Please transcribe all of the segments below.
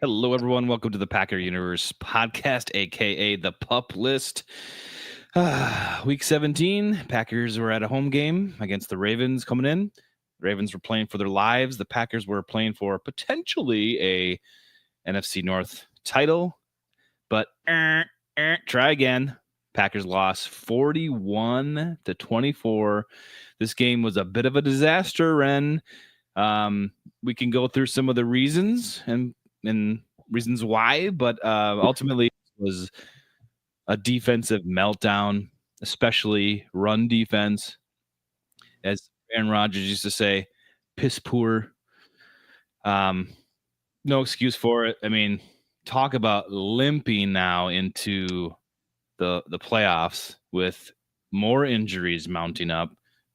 Hello, everyone. Welcome to the Packer Universe podcast, aka the Pup List. Week 17, Packers were at a home game against the Ravens coming in. The Ravens were playing for their lives. The Packers were playing for potentially a NFC North title, but try again. Packers lost 41-24. This game was a bit of a disaster, Ren. We can go through some of the reasons and reasons why, but ultimately it was a defensive meltdown, especially run defense. As Aaron Rodgers used to say, piss poor. No excuse for it. I mean, talk about limping now into the playoffs with more injuries mounting up.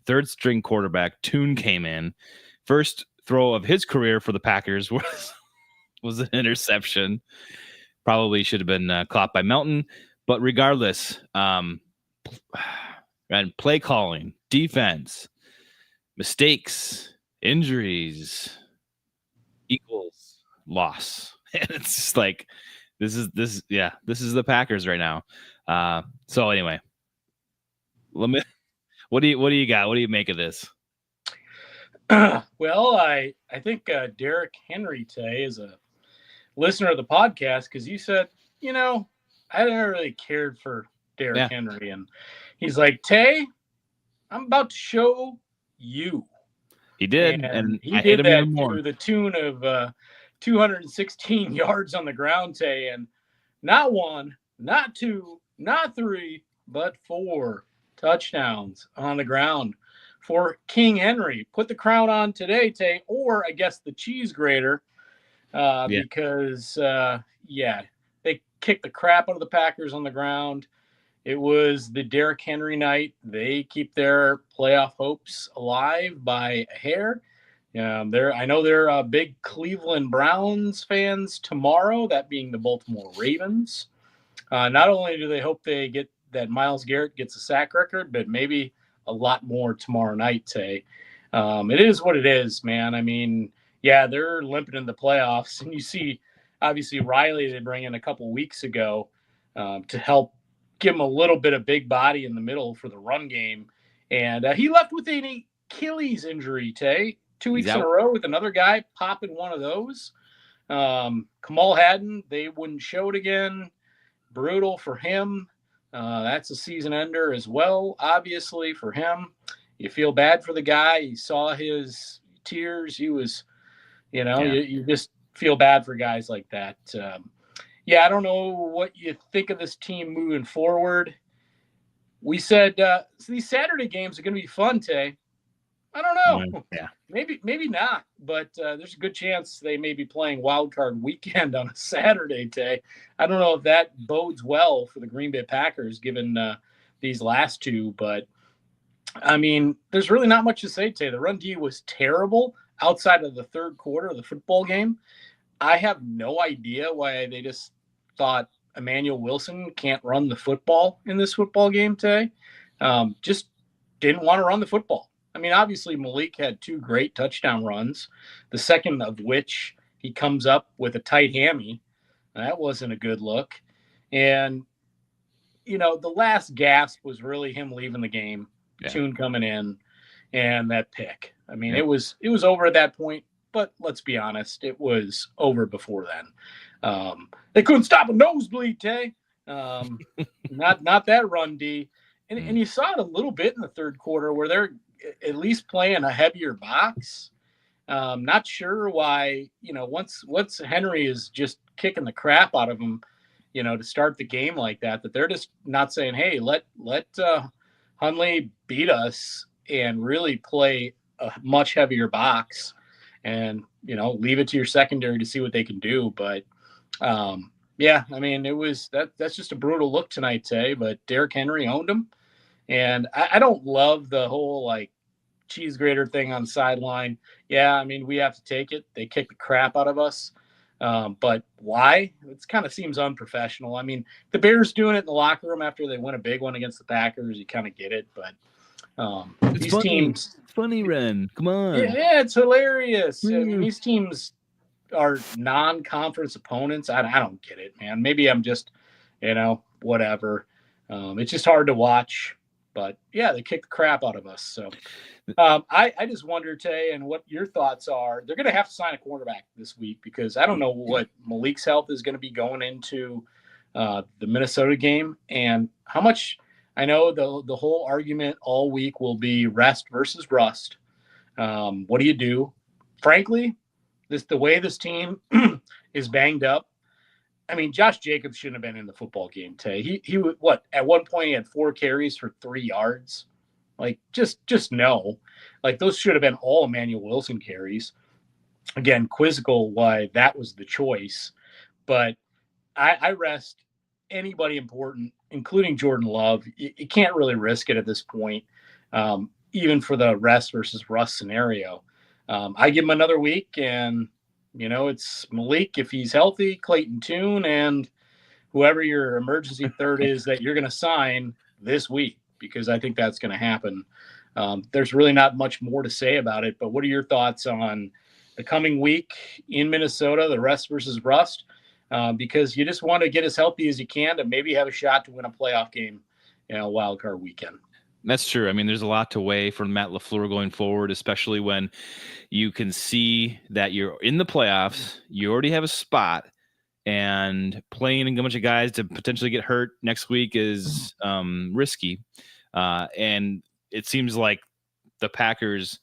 Third string quarterback Tune came in. First throw of his career for the Packers was an interception. Probably should have been caught by Melton. But regardless, and play calling, defense, mistakes, injuries equals loss. And it's just like this is the Packers right now. So anyway, what do you got? What do you make of this? Well, I think Derrick Henry today is a listener of the podcast because you said, I never really cared for Derrick Henry. And he's like, Tay, I'm about to show you. He did. And he did that to the tune of 216 yards on the ground, Tay. And not one, not two, not three, but 4 touchdowns on the ground for King Henry. Put the crown on today, Tay, or I guess the cheese grater, because they kicked the crap out of the Packers on the ground. It was the Derrick Henry night. They keep their playoff hopes alive by a hair. I know they're big Cleveland Browns fans tomorrow, that being the Baltimore Ravens. Not only do they hope they get that Myles Garrett gets a sack record, but maybe a lot more tomorrow night, Tay. It is what it is, man. I mean, they're limping in the playoffs. And you see, obviously, Riley they bring in a couple weeks ago to help give him a little bit of big body in the middle for the run game. And he left with an Achilles injury, Tay. 2 weeks in a row with another guy popping one of those. Kamal Hadden, they wouldn't show it again. Brutal for him. That's a season ender as well, obviously, for him. You feel bad for the guy. You saw his tears. He was, you just feel bad for guys like that. I don't know what you think of this team moving forward. We said these Saturday games are going to be fun, Tay. I don't know. Yeah. Maybe not, but there's a good chance they may be playing wild card weekend on a Saturday, Tay. I don't know if that bodes well for the Green Bay Packers given these last two, but I mean, there's really not much to say, Tay. The run D was terrible outside of the third quarter of the football game. I have no idea why they just thought Emmanuel Wilson can't run the football in this football game, Tay. Just didn't want to run the football. I mean, obviously, Malik had 2 great touchdown runs, the second of which he comes up with a tight hammy. That wasn't a good look. And, the last gasp was really him leaving the game, Tune coming in, and that pick. I mean, it was over at that point, but let's be honest, it was over before then. They couldn't stop a nosebleed, Tay. Not that run D. And you saw it a little bit in the third quarter where they're at least playing a heavier box. Not sure why, once Henry is just kicking the crap out of him, to start the game like that they're just not saying, hey, let Hundley beat us and really play a much heavier box and, leave it to your secondary to see what they can do. But, I mean, that's just a brutal look tonight, Tay, but Derrick Henry owned him. And I don't love the whole, cheese grater thing on the sideline. Yeah, I mean, we have to take it. They kick the crap out of us. But why? It kind of seems unprofessional. I mean, the Bears doing it in the locker room after they win a big one against the Packers, you kind of get it. But these teams... It's funny, Ren. Come on. Yeah, it's hilarious. I mean, these teams our non-conference opponents. I don't get it, man. Maybe I'm just, whatever. It's just hard to watch. But yeah, they kick the crap out of us. So I just wonder, Tay, and what your thoughts are. They're going to have to sign a quarterback this week because I don't know what Malik's health is going to be going into the Minnesota game, and how much. I know the whole argument all week will be rest versus rust. What do you do? Frankly, the way this team is banged up. I mean, Josh Jacobs shouldn't have been in the football game today. He what at one point he had 4 carries for 3 yards. Like just no. Like those should have been all Emmanuel Wilson carries. Again, quizzical why that was the choice, but I rest anybody important, including Jordan Love. You can't really risk it at this point, even for the rest versus rust scenario. I give him another week, and it's Malik if he's healthy, Clayton Tune, and whoever your emergency third is that you're going to sign this week, because I think that's going to happen. There's really not much more to say about it, but what are your thoughts on the coming week in Minnesota, the rest versus rust? Because you just want to get as healthy as you can to maybe have a shot to win a playoff game, wild card weekend. That's true. I mean, there's a lot to weigh for Matt LaFleur going forward, especially when you can see that you're in the playoffs, you already have a spot, and playing a bunch of guys to potentially get hurt next week is risky. And it seems like the Packers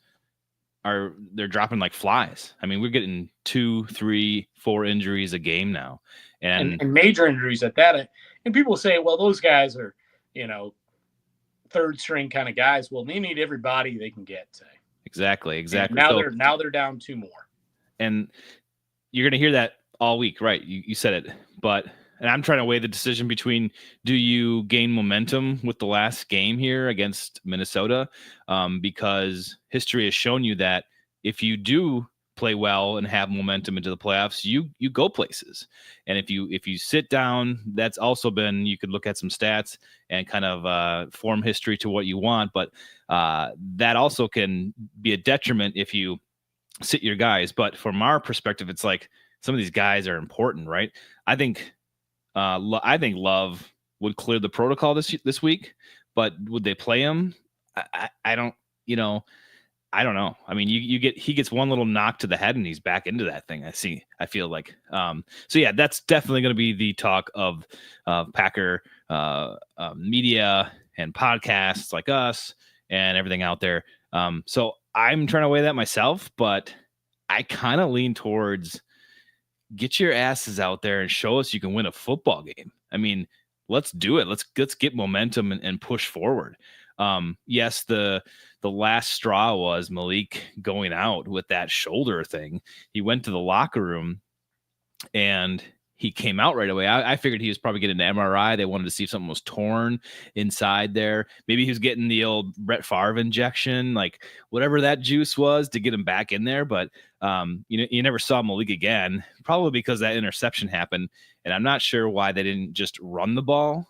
they're dropping like flies. I mean, we're getting 2, 3, 4 injuries a game now, and major injuries at that. And people say, well, those guys are, third string kind of guys. Well, they need everybody they can get today. Exactly. And now they're down 2 more. And you're going to hear that all week, right? You said it, and I'm trying to weigh the decision between, do you gain momentum with the last game here against Minnesota? Because history has shown you that if you do play well and have momentum into the playoffs, you go places. And if you sit down, that's also been, you could look at some stats and kind of form history to what you want. But that also can be a detriment if you sit your guys. But from our perspective, it's like some of these guys are important, right? I think Love would clear the protocol this week, but would they play him? I don't, I don't know. I mean, he gets one little knock to the head and he's back into that thing. I feel like, so yeah, that's definitely going to be the talk of Packer media and podcasts like us and everything out there. So I'm trying to weigh that myself, but I kind of lean towards get your asses out there and show us you can win a football game. I mean, let's do it. Let's get momentum and push forward. Yes, the last straw was Malik going out with that shoulder thing. He went to the locker room and he came out right away. I figured he was probably getting an MRI. They wanted to see if something was torn inside there. Maybe he was getting the old Brett Favre injection, like whatever that juice was to get him back in there. But you never saw Malik again, probably because that interception happened. And I'm not sure why they didn't just run the ball.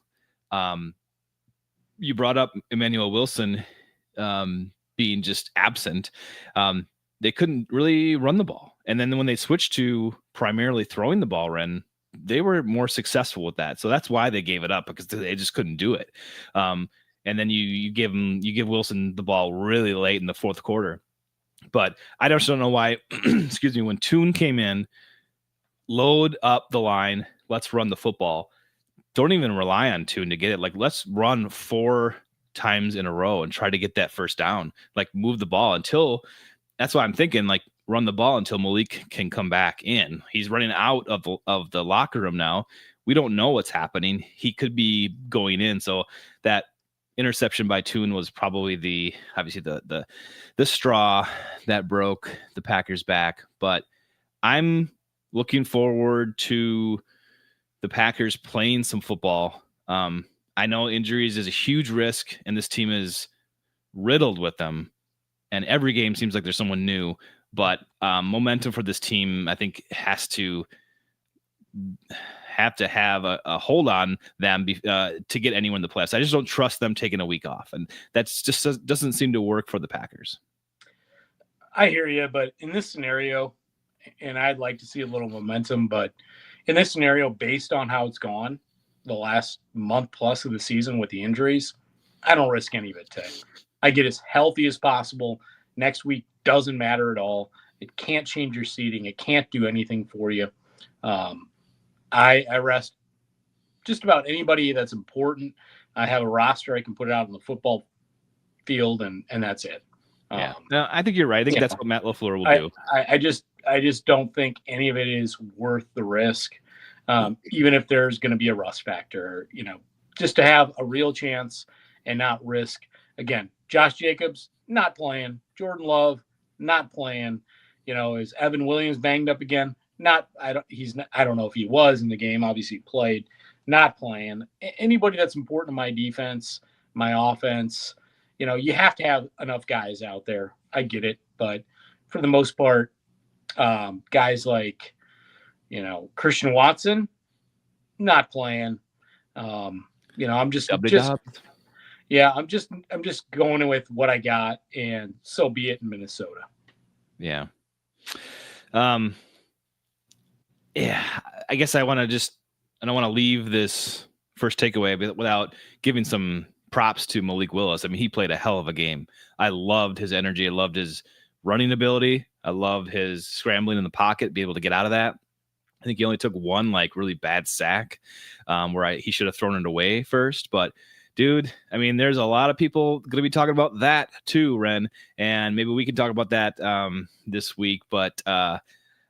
You brought up Emmanuel Wilson being just absent. They couldn't really run the ball. And then when they switched to primarily throwing the ball, Ren, they were more successful with that. So that's why they gave it up, because they just couldn't do it. And then you give Wilson the ball really late in the fourth quarter. But I just don't know why, excuse me, when Tune came in, load up the line, let's run the football. Don't even rely on Tune to get it. Like, let's run 4 times in a row and try to get that first down. Like, move the ball until, that's why I'm thinking, like, run the ball until Malik can come back in. He's running out of the locker room now. We don't know what's happening. He could be going in. So that interception by Tune was probably obviously the straw that broke the Packers' back. But I'm looking forward to the Packers playing some football. I know injuries is a huge risk, and this team is riddled with them. And every game seems like there's someone new. But momentum for this team, I think, have to have a hold on them to get anyone in the playoffs. I just don't trust them taking a week off, and that's just doesn't seem to work for the Packers. I hear you, but in this scenario, and I'd like to see a little momentum. But in this scenario, based on how it's gone the last month plus of the season with the injuries, I don't risk any of it today. I get as healthy as possible. Next week doesn't matter at all. It can't change your seating. It can't do anything for you. I rest just about anybody that's important. I have a roster. I can put it out on the football field, and that's it. Yeah, no, I think you're right. I think that's what Matt LaFleur will do. I just don't think any of it is worth the risk, even if there's going to be a rust factor. Just to have a real chance and not risk. Again, Josh Jacobs not playing. Jordan Love not playing. Is Evan Williams banged up again? I don't know if he was in the game. Obviously, he played. Not playing. Anybody that's important to my defense, my offense. You have to have enough guys out there. I get it, but for the most part, guys like, Christian Watson, not playing. I'm just going with what I got, and so be it in Minnesota. Yeah. Yeah. I guess I don't want to leave this first takeaway without giving some props to Malik Willis. I mean, he played a hell of a game. I loved his energy. I loved his running ability. I loved his scrambling in the pocket, be able to get out of that. I think he only took one really bad sack where he should have thrown it away first. But dude, I mean, there's a lot of people going to be talking about that too, Ren, and maybe we can talk about that this week. But I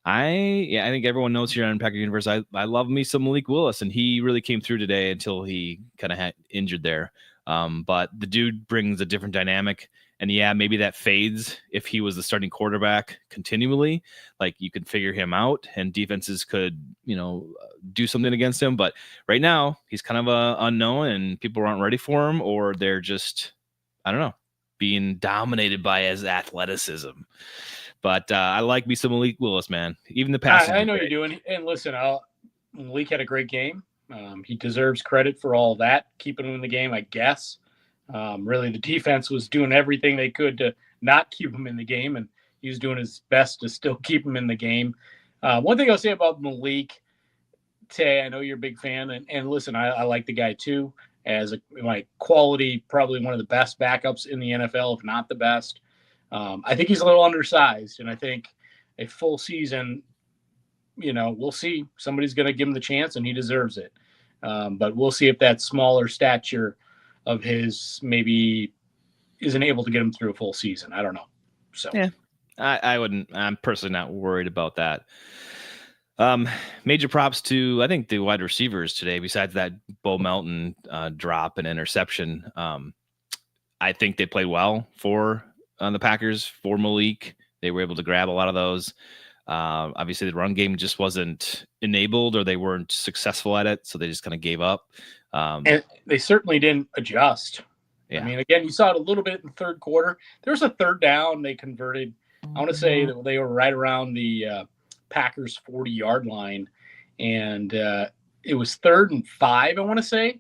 think everyone knows here on Packer Universe, I love me some Malik Willis, and he really came through today until he kind of had injured there. But the dude brings a different dynamic, and maybe that fades if he was the starting quarterback continually. Like, you could figure him out, and defenses could, do something against him. But right now, he's kind of a unknown, and people aren't ready for him, or they're just, I don't know, being dominated by his athleticism. But I like me some Malik Willis, man. Even the passing. I know you're doing. And listen, Malik had a great game. He deserves credit for all that, keeping him in the game, I guess. Really, the defense was doing everything they could to not keep him in the game, and he was doing his best to still keep him in the game. One thing I'll say about Malik, Tay, I know you're a big fan, and listen, I like the guy too. As my quality, probably one of the best backups in the NFL, if not the best. I think he's a little undersized, and I think a full season, we'll see. Somebody's going to give him the chance, and he deserves it. But we'll see if that smaller stature of his maybe isn't able to get him through a full season. I don't know. So yeah, I wouldn't. I'm personally not worried about that. Major props to, I think, the wide receivers today. Besides that Bo Melton drop and interception, I think they played well for the Packers, for Malik. They were able to grab a lot of those. Obviously, the run game just wasn't enabled, or they weren't successful at it, so they just kind of gave up. And they certainly didn't adjust. Yeah. I mean, again, you saw it a little bit in the third quarter. There was a third down they converted. I want to say that they were right around the Packers 40-yard line, and it was 3rd and 5, I want to say.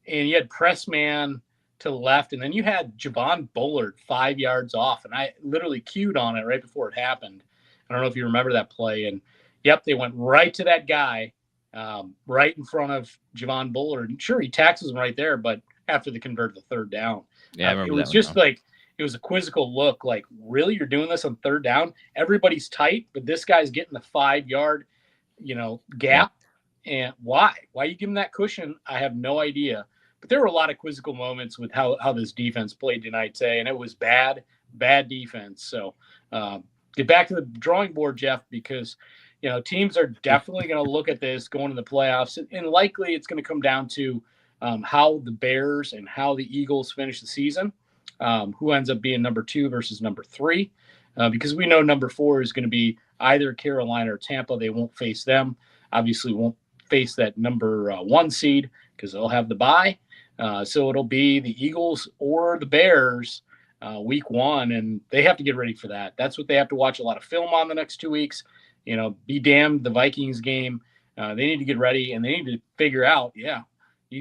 And you had press man to the left, and then you had Javon Bullard 5 yards off, and I literally queued on it right before it happened. I don't know if you remember that play. And, yep, they went right to that guy right in front of Javon Bullard. And sure, he taxes him right there, but after they converted the third down. Yeah, I remember it was just it was a quizzical look, like, really, you're doing this on third down? Everybody's tight, but this guy's getting the 5-yard, gap. Yeah. And why? Why you give him that cushion? I have no idea. But there were a lot of quizzical moments with how this defense played tonight, Tay, and it was bad defense. So get back to the drawing board, Jeff, because teams are definitely going to look at this going to the playoffs, and likely it's going to come down to how the Bears and how the Eagles finish the season, who ends up being number 2 versus number 3, because we know number 4 is going to be either Carolina or Tampa. They won't face them. Obviously, won't face that number 1 seed because they'll have the bye. So it'll be the Eagles or the Bears week 1, and they have to get ready for that. That's what they have to watch a lot of film on the next 2 weeks. Be damned the Vikings game. They need to get ready, and they need to figure out,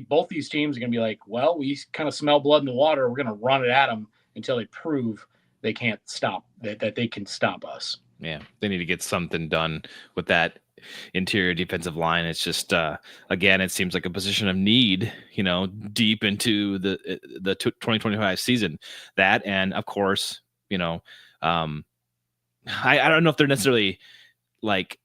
both these teams are going to be like, well, we kind of smell blood in the water. We're going to run it at them until they prove they can't stop, that they can stop us. Yeah, they need to get something done with that interior defensive line. It's just again, it seems like a position of need, deep into the 2025 season. That, and of course, I don't know if they're necessarily like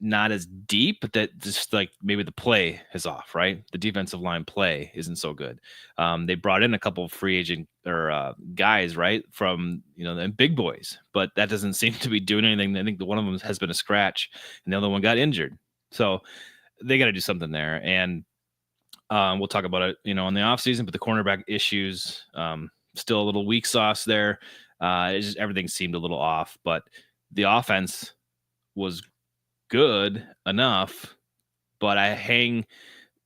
not as deep, but that just like maybe the play is off, right? The defensive line play isn't so good. They brought in a couple of free agent or guys, right, from the big boys, but that doesn't seem to be doing anything. I think one of them has been a scratch, and the other one got injured. So they got to do something there, and we'll talk about it, in the offseason. But the cornerback issues, still a little weak sauce there. Everything seemed a little off, but the offense was good enough, but I hang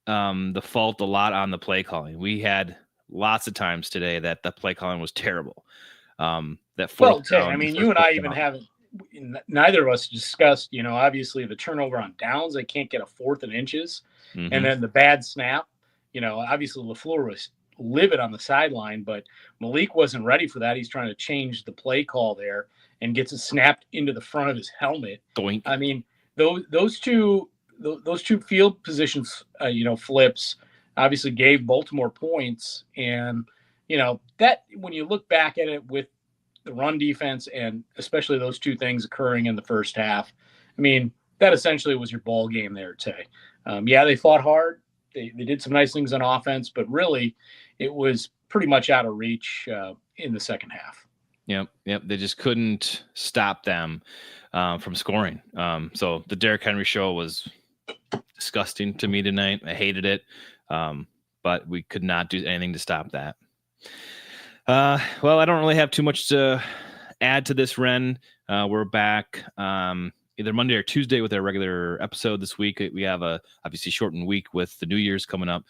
the fault a lot on the play calling. We had lots of times today that the play calling was terrible. That fourth down. I mean, you and I even haven't. Neither of us discussed. Obviously the turnover on downs. They can't get a 4th and inches, and then the bad snap. Obviously LaFleur was livid on the sideline, but Malik wasn't ready for that. He's trying to change the play call there and gets it snapped into the front of his helmet. Doink. I mean, those two field positions, flips obviously gave Baltimore points. And, that when you look back at it with the run defense and especially those two things occurring in the first half, I mean, that essentially was your ball game there, Tay. They fought hard. They did some nice things on offense, but really it was pretty much out of reach in the second half. Yep. They just couldn't stop them from scoring. So the Derrick Henry show was disgusting to me tonight. I hated it, but we could not do anything to stop that. Well, I don't really have too much to add to this, Ren. We're back either Monday or Tuesday with our regular episode this week. We have a obviously shortened week with the New Year's coming up.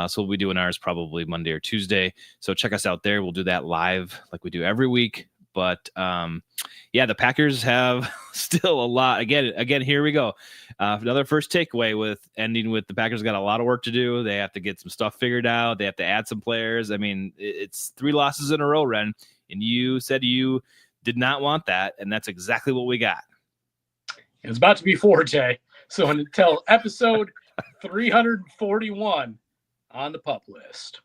So we'll be doing ours probably Monday or Tuesday. So check us out there. We'll do that live like we do every week. But the Packers have still a lot. Again, here we go. Another first takeaway with ending with the Packers got a lot of work to do. They have to get some stuff figured out. They have to add some players. I mean, it's 3 losses in a row, Ren. And you said you did not want that. And that's exactly what we got. It's about to be 4, Tay. So until episode 341 on the pup list.